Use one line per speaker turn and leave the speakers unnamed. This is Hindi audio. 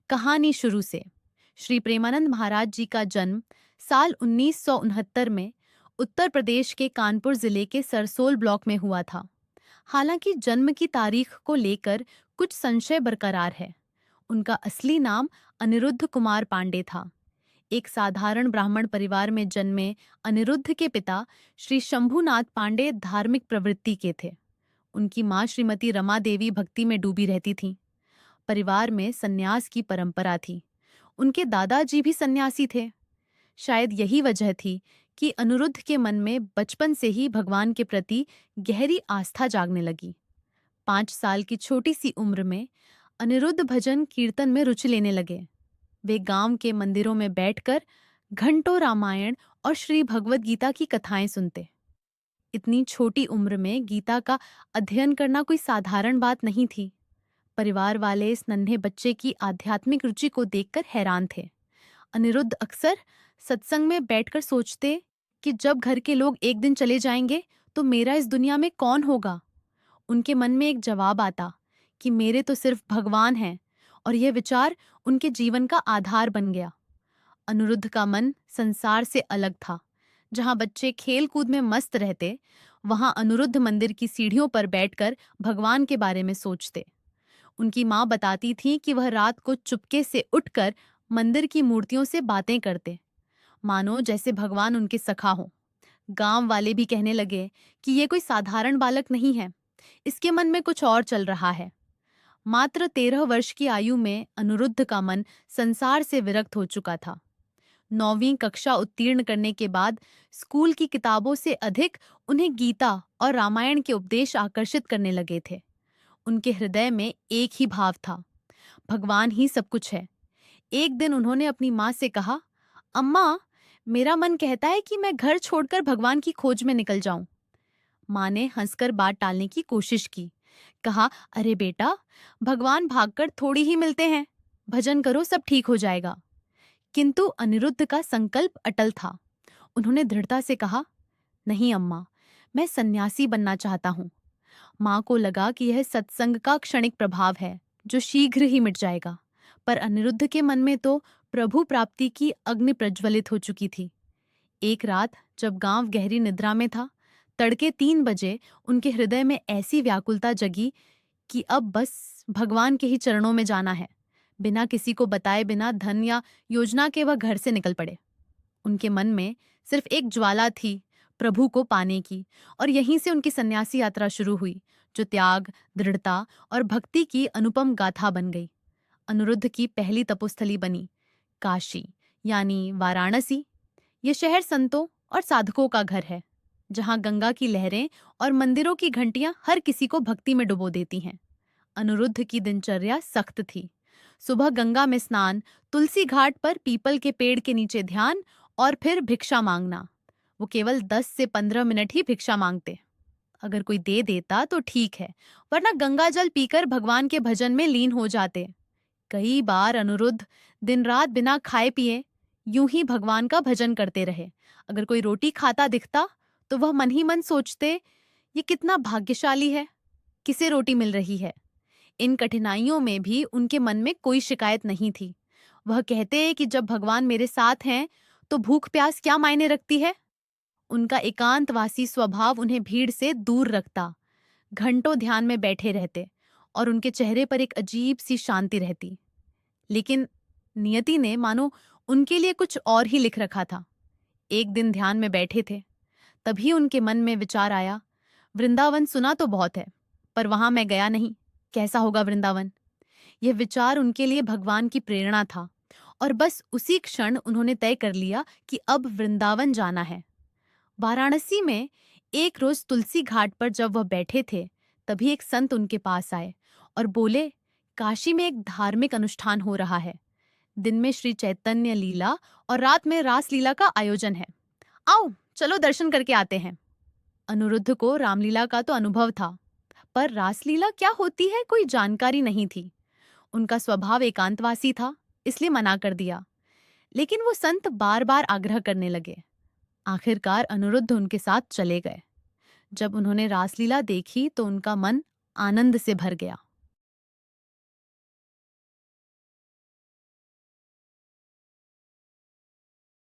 कहानी शुरू से। श्री प्रेमानंद महाराज जी का जन्म साल 1969 में उत्तर प्रदेश के कानपुर जिले के सरसोल ब्लॉक में हुआ था। हालांकि जन्म की तारीख को लेकर कुछ संशय बरकरार है। उनका असली नाम अनिरुद्ध कुमार पांडे था। एक साधारण ब्राह्मण परिवार में जन्मे अनिरुद्ध के पिता श्री शंभुनाथ पांडे धार्मिक प्रवृत्ति के थे। उनकी मां श्रीमती रमा देवी भक्ति में डूबी रहती थीं। परिवार में सन्यास की परंपरा थी। उनके दादाजी भी सन्यासी थे। शायद यही वजह थी कि अनिरुद्ध के मन में बचपन से ही भगवान के प्रति गहरी आस्था जागने लगी। 5 साल की छोटी सी उम्र में अनिरुद्ध भजन कीर्तन में रुचि लेने लगे। वे गांव के मंदिरों में बैठकर घंटों रामायण और श्री भगवद गीता की कथाएं सुनते। इतनी छोटी उम्र में गीता का अध्ययन करना कोई साधारण बात नहीं थी। परिवार वाले इस नन्हे बच्चे की आध्यात्मिक रुचि को देखकर हैरान थे। अनिरुद्ध अक्सर सत्संग में बैठकर सोचते कि जब घर के लोग एक दिन चले जाएंगे तो मेरा इस दुनिया में कौन होगा। उनके मन में एक जवाब आता कि मेरे तो सिर्फ भगवान हैं, और यह विचार उनके जीवन का आधार बन गया। अनिरुद्ध का मन संसार से अलग था। जहां बच्चे खेल कूद में मस्त रहते, वहां अनिरुद्ध मंदिर की सीढ़ियों पर बैठकर भगवान के बारे में सोचते। उनकी माँ बताती थी कि वह रात को चुपके से उठकर मंदिर की मूर्तियों से बातें करते, मानो जैसे भगवान उनके सखा हो। गांव वाले भी कहने लगे कि ये कोई साधारण बालक नहीं है, इसके मन में कुछ और चल रहा है। मात्र 13 वर्ष की आयु में अनिरुद्ध का मन संसार से विरक्त हो चुका था। 9वीं कक्षा उत्तीर्ण करने के बाद स्कूल की किताबों से अधिक उन्हें गीता और रामायण के उपदेश आकर्षित करने लगे थे। उनके हृदय में एक ही भाव था, भगवान ही सब कुछ है। एक दिन उन्होंने अपनी माँ से कहा, अम्मा, मेरा मन कहता है कि मैं घर छोड़कर भगवान की खोज में निकल जाऊं। माँ ने हंसकर बात टालने की कोशिश की। कहा, अरे बेटा, भगवान भागकर थोड़ी ही मिलते हैं, भजन करो, सब ठीक हो जाएगा। किंतु अनिरुद्ध का संकल्प अटल था। उन्होंने दृढ़ता से कहा, नहीं अम्मा, मैं सन्यासी बनना चाहता हूँ। माँ को लगा कि यह सत्संग का क्षणिक प्रभाव है जो शीघ्र ही मिट जाएगा, पर अनिरुद्ध के मन में तो प्रभु प्राप्ति की अग्नि प्रज्वलित हो चुकी थी। एक रात जब गांव गहरी निद्रा में था, तड़के 3 बजे उनके हृदय में ऐसी व्याकुलता जगी कि अब बस भगवान के ही चरणों में जाना है। बिना किसी को बताए, बिना धन या योजना के वह घर से निकल पड़े। उनके मन में सिर्फ एक ज्वाला थी, प्रभु को पाने की, और यहीं से उनकी सन्यासी यात्रा शुरू हुई, जो त्याग, दृढ़ता और भक्ति की अनुपम गाथा बन गई। अनिरुद्ध की पहली तपोस्थली बनी काशी, यानी वाराणसी। ये शहर संतों और साधकों का घर है, जहां गंगा की लहरें और मंदिरों की घंटियां हर किसी को भक्ति में डुबो देती हैं। अनिरुद्ध की दिनचर्या सख्त थी। सुबह गंगा में स्नान, तुलसी घाट पर पीपल के पेड़ के नीचे ध्यान, और फिर भिक्षा मांगना। वो केवल 10 से 15 मिनट ही भिक्षा मांगते। अगर कोई दे देता तो ठीक है, वरना गंगा जल पीकर भगवान के भजन में लीन हो जाते। कई बार अनिरुद्ध दिन रात बिना खाए पिए यूं ही भगवान का भजन करते रहे। अगर कोई रोटी खाता दिखता तो वह मन ही मन सोचते, ये कितना भाग्यशाली है, किसे रोटी मिल रही है। इन कठिनाइयों में भी उनके मन में कोई शिकायत नहीं थी। वह कहते कि जब भगवान मेरे साथ हैं तो भूख प्यास क्या मायने रखती है। उनका एकांतवासी स्वभाव उन्हें भीड़ से दूर रखता। घंटों ध्यान में बैठे रहते और उनके चेहरे पर एक अजीब सी शांति रहती। लेकिन नियति ने मानो उनके लिए कुछ और ही लिख रखा था। एक दिन ध्यान में बैठे थे, तभी उनके मन में विचार आया, वृंदावन सुना तो बहुत है, पर वहां मैं गया नहीं, कैसा होगा वृंदावन। यह विचार उनके लिए भगवान की प्रेरणा था, और बस उसी क्षण उन्होंने तय कर लिया कि अब वृंदावन जाना है। वाराणसी में एक रोज तुलसी घाट पर जब वह बैठे थे, तभी एक संत उनके पास आए और बोले, काशी में एक धार्मिक अनुष्ठान हो रहा है। दिन में श्री चैतन्य लीला और रात में रास लीला का आयोजन है। आओ चलो दर्शन करके आते हैं। अनिरुद्ध को रामलीला का तो अनुभव था, पर रासलीला क्या होती है कोई जानकारी नहीं थी। उनका स्वभाव एकांतवासी था, इसलिए मना कर दिया। लेकिन वो संत बार बार आग्रह करने लगे। आखिरकार अनिरुद्ध उनके साथ चले गए। जब उन्होंने रासलीला देखी तो उनका मन आनंद से भर गया।